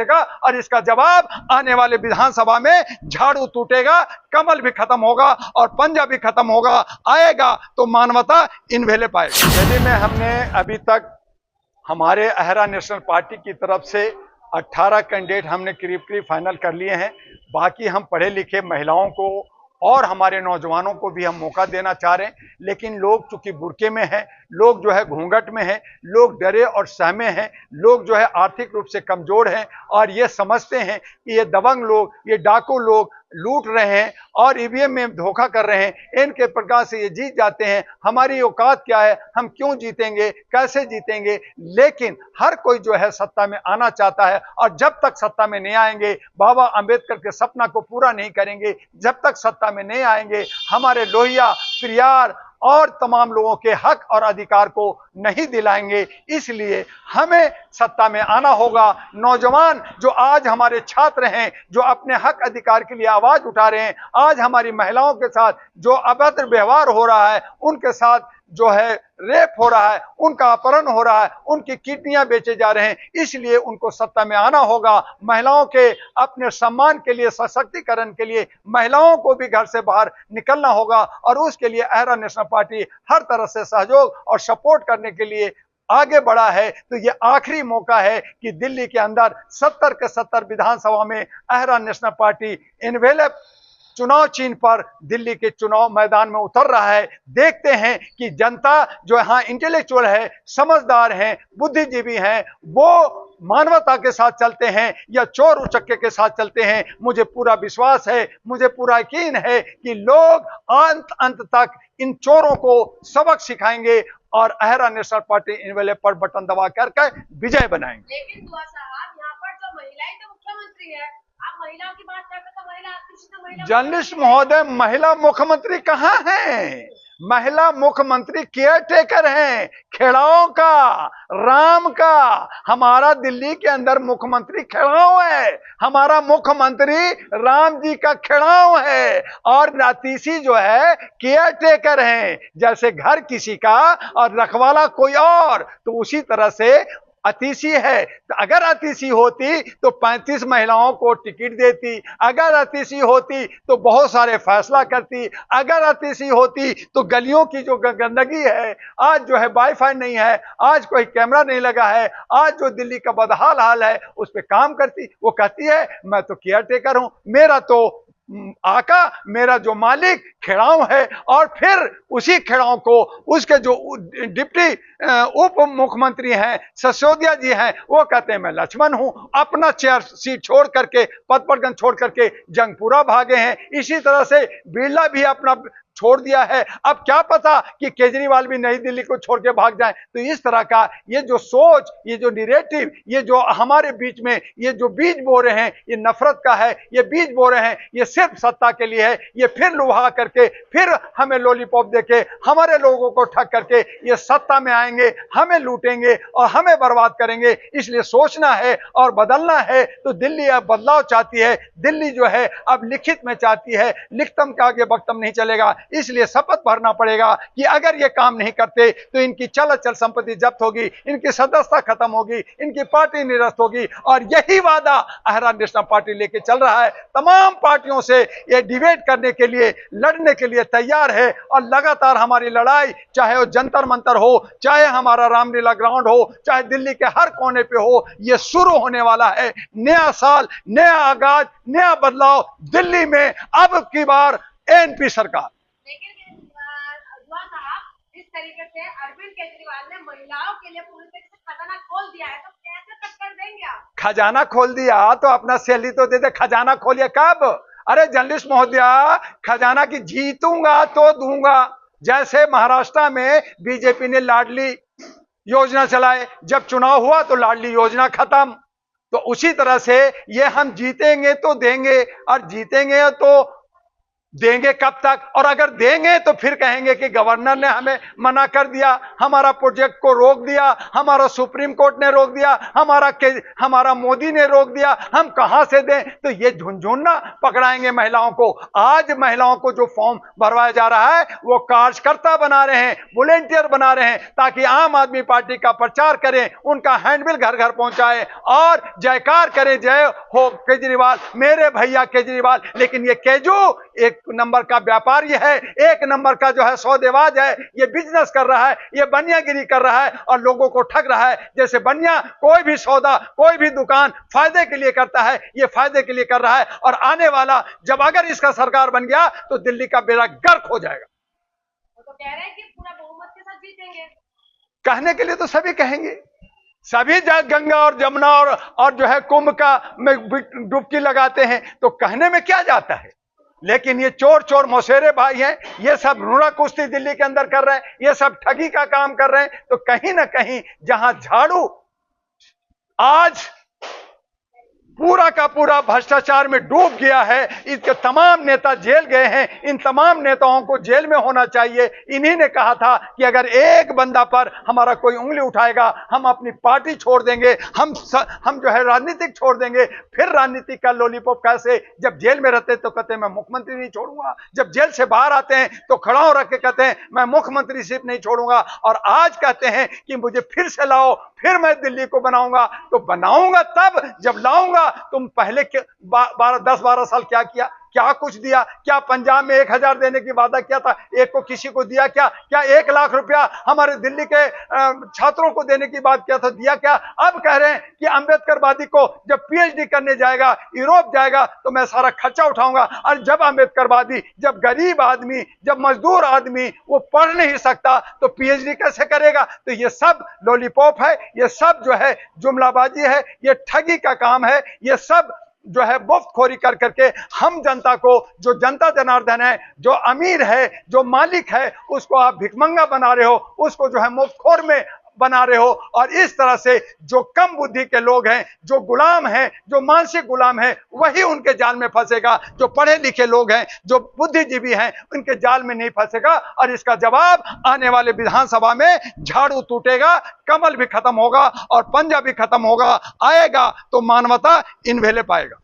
का, और इसका जवाब आने वाले विधानसभा में झाड़ू टूटेगा, कमल भी खत्म होगा और पंजा भी खत्म होगा। आएगा तो मानवता इन्वेले पाएगा। दिल्ली में हमने अभी तक हमारे अहरा नेशनल पार्टी की तरफ से 18 कैंडिडेट हमने करीब फाइनल कर लिए हैं। बाकी हम पढ़े लिखे महिलाओं को और हमारे नौजवानों को भी हम मौका देना चाह रहे हैं, लेकिन लोग चूंकि बुर्के में हैं, लोग जो है घूंघट में हैं, लोग डरे और सहमे हैं, लोग जो है आर्थिक रूप से कमजोर हैं और ये समझते हैं कि ये दबंग लोग, ये डाकू लोग लूट रहे हैं और ईवीएम में धोखा कर रहे हैं, इनके प्रकार से ये जीत जाते हैं। हमारी औकात क्या है, हम क्यों जीतेंगे, कैसे जीतेंगे। लेकिन हर कोई जो है सत्ता में आना चाहता है और जब तक सत्ता में नहीं आएंगे, बाबा अंबेडकर के सपना को पूरा नहीं करेंगे, जब तक सत्ता में नहीं आएंगे, हमारे लोहिया, पेरियार और तमाम लोगों के हक और अधिकार को नहीं दिलाएंगे। इसलिए हमें सत्ता में आना होगा। नौजवान जो आज हमारे छात्र हैं, जो अपने हक अधिकार के लिए आवाज उठा रहे हैं, आज हमारी महिलाओं के साथ जो अभद्र व्यवहार हो रहा है, उनके साथ जो है रेप हो रहा है, उनका अपहरण हो रहा है, उनकी किडनियां बेचे जा रहे हैं, इसलिए उनको सत्ता में आना होगा। महिलाओं के अपने सम्मान के लिए, सशक्तिकरण के लिए महिलाओं को भी घर से बाहर निकलना होगा और उसके लिए अहरा नेशनल पार्टी हर तरह से सहयोग और सपोर्ट करने के लिए आगे बढ़ा है। तो ये आखिरी मौका है कि दिल्ली के अंदर 70 के 70 विधानसभा में अहरा नेशनल पार्टी इनवेले चुनाव चिन्ह पर दिल्ली के चुनाव मैदान में उतर रहा है। देखते हैं कि जनता जो यहाँ इंटेलेक्चुअल है, समझदार हैं, बुद्धिजीवी हैं, वो मानवता के साथ चलते हैं या चोर उचक्के के साथ चलते हैं। मुझे पूरा विश्वास है, मुझे पूरा यकीन है कि लोग अंत तक इन चोरों को सबक सिखाएंगे और अहरा नेशनल पार्टी इनवेले पर बटन दबा करके विजय बनाएंगे। लेकिन दुआ साहब, यहाँ पर जो महिलाएं तो मुख्यमंत्री है, आप महिलाओं की बात करते तो महिला जर्नलिस्ट महोदय, महिला मुख्यमंत्री कहाँ है? महिला मुख्यमंत्री केयर टेकर हैं, खेड़ाओं का, राम का। हमारा दिल्ली के अंदर मुख्यमंत्री खेड़ाओं है, हमारा मुख्यमंत्री राम जी का खेड़ाओं है और नातीसी जो है केयर टेकर हैं। जैसे घर किसी का और रखवाला कोई और, तो उसी तरह से अतिशी है। तो अगर अतिशी होती तो 35 महिलाओं को टिकट देती, अगर अतिशी होती तो बहुत सारे फैसला करती, अगर अतिशी होती तो गलियों की जो गंदगी है, आज जो है वाईफाई नहीं है, आज कोई कैमरा नहीं लगा है, आज जो दिल्ली का बदहाल हाल है उस पर काम करती। वो कहती है मैं तो केयर टेकर हूं, मेरा तो आका, मेरा जो मालिक खेड़ाओं है। और फिर उसी खेड़ाओं को उसके जो डिप्टी उप मुख्यमंत्री हैं सिसोदिया जी हैं, वो कहते हैं मैं लक्ष्मण हूं, अपना चेयर सीट छोड़ करके, पद पर छोड़ करके जंगपुरा भागे हैं। इसी तरह से बिरला भी अपना छोड़ दिया है। अब क्या पता कि केजरीवाल भी नई दिल्ली को छोड़ के भाग जाए। तो इस तरह का ये जो सोच, ये जो नैरेटिव, ये जो हमारे बीच में ये जो बीज बो रहे हैं, ये नफरत का है, ये बीज बो रहे हैं, ये सिर्फ सत्ता के लिए है। ये फिर लुभा करके, फिर हमें लॉलीपॉप देके, हमारे लोगों को ठग करके ये सत्ता में आएंगे, हमें लूटेंगे और हमें बर्बाद करेंगे। इसलिए सोचना है और बदलना है। तो दिल्ली अब बदलाव चाहती है, दिल्ली जो है अब लिखित में चाहती है, लिखतम के आगे बख्तम नहीं चलेगा। इसलिए शपथ भरना पड़ेगा कि अगर ये काम नहीं करते तो इनकी चल अचल संपत्ति जब्त होगी, इनकी सदस्यता खत्म होगी, इनकी पार्टी निरस्त होगी। और यही वादा अहरा नेशनल पार्टी लेके चल रहा है। तमाम पार्टियों से ये डिबेट करने के लिए, लड़ने के लिए तैयार है और लगातार हमारी लड़ाई, चाहे वो जंतर मंतर हो, चाहे हमारा रामलीला ग्राउंड हो, चाहे दिल्ली के हर कोने पे हो, ये शुरू होने वाला है। नया साल, नया आगाज, नया बदलाव दिल्ली में अब की बार एनपी सरकार। लेकिन दुआ साहब, जिस तरीके से अरविंद केजरीवाल ने महिलाओं के लिए पूरी तरीके से खजाना खोल दिया है, तो कैसे टक्कर देंगे आप? खजाना खोल दिया तो अपना सैलरी तो दे दे। खजाना खोलिए कब? अरे जर्नलिस्ट महोदया, खजाना की जीतूंगा तो दूंगा। जैसे महाराष्ट्र में बीजेपी ने लाडली योजना चलाए, जब चुनाव हुआ तो लाडली योजना खत्म। तो उसी तरह से ये हम जीतेंगे तो देंगे और जीतेंगे तो देंगे कब तक? और अगर देंगे तो फिर कहेंगे कि गवर्नर ने हमें मना कर दिया, हमारा प्रोजेक्ट को रोक दिया, हमारा सुप्रीम कोर्ट ने रोक दिया, हमारा मोदी ने रोक दिया, हम कहां से दें? तो ये झुनझुना पकड़ाएंगे महिलाओं को। आज महिलाओं को जो फॉर्म भरवाया जा रहा है वो कार्यकर्ता बना रहे हैं, वॉलेंटियर बना रहे हैं, ताकि आम आदमी पार्टी का प्रचार करें, उनका हैंडबिल घर घर पहुंचाए और जयकार करें, जय हो केजरीवाल, मेरे भैया केजरीवाल। लेकिन ये केजू एक नंबर का व्यापारी है, एक नंबर का जो है सौदेबाज है, ये बिजनेस कर रहा है, ये बनियागिरी कर रहा है और लोगों को ठग रहा है। जैसे बनिया कोई भी सौदा, कोई भी दुकान फायदे के लिए करता है, ये फायदे के लिए कर रहा है। और आने वाला जब अगर इसका सरकार बन गया तो दिल्ली का बेड़ा गर्क हो जाएगा। वो तो कह रहे हैं कि पूरा बहुमत के साथ जीतेंगे। कहने के लिए तो सभी कहेंगे, सभी गंगा और जमुना और जो है कुंभ का में डुबकी लगाते हैं, तो कहने में क्या जाता है। लेकिन ये चोर चोर मौसेरे भाई हैं, ये सब रूड़ा कुश्ती दिल्ली के अंदर कर रहे हैं, ये सब ठगी का काम कर रहे हैं। तो कहीं ना कहीं जहां झाड़ू आज पूरा का पूरा भ्रष्टाचार में डूब गया है, इसके तमाम नेता जेल गए हैं, इन तमाम नेताओं को जेल में होना चाहिए। इन्हीं ने कहा था कि अगर एक बंदा पर हमारा कोई उंगली उठाएगा हम अपनी पार्टी छोड़ देंगे, हम जो है राजनीतिक छोड़ देंगे। फिर राजनीतिक का लॉलीपॉप कैसे? जब जेल में रहते तो कहते हैं मैं मुख्यमंत्री नहीं छोड़ूंगा, जब जेल से बाहर आते हैं तो खड़ा हो रख के कहते हैं मैं मुख्यमंत्री सिर्फ नहीं छोड़ूंगा, और आज कहते हैं कि मुझे फिर से लाओ, फिर मैं दिल्ली को बनाऊंगा। तो बनाऊंगा तब जब लाऊंगा। तुम पहले 10-12 साल क्या किया? क्या कुछ दिया? क्या पंजाब में 1000 देने की वादा किया था, एक को किसी को दिया क्या? क्या 1 लाख रुपया हमारे दिल्ली के छात्रों को देने की बात किया था, दिया क्या? अब कह रहे हैं कि अंबेडकरवादी को जब पीएचडी करने जाएगा, यूरोप जाएगा, तो मैं सारा खर्चा उठाऊंगा। और जब अंबेडकरवादी, जब गरीब आदमी, जब मजदूर आदमी वो पढ़ नहीं सकता तो पीएचडी कैसे करेगा? तो ये सब लॉलीपॉप है, ये सब जो है जुमलाबाजी है, ये ठगी का काम है, ये सब जो है मुफ्तखोरी कर करके हम जनता को, जो जनता जनार्दन है, जो अमीर है, जो मालिक है, उसको आप भिखमंगा बना रहे हो, उसको जो है मुफ्तखोर में बना रहे हो। और इस तरह से जो कम बुद्धि के लोग हैं, जो गुलाम हैं, जो मानसिक गुलाम हैं, वही उनके जाल में फंसेगा। जो पढ़े लिखे लोग हैं, जो बुद्धिजीवी हैं, उनके जाल में नहीं फंसेगा। और इसका जवाब आने वाले विधानसभा में झाड़ू टूटेगा, कमल भी खत्म होगा और पंजा भी खत्म होगा। आएगा तो मानवता इन वेले पाएगा।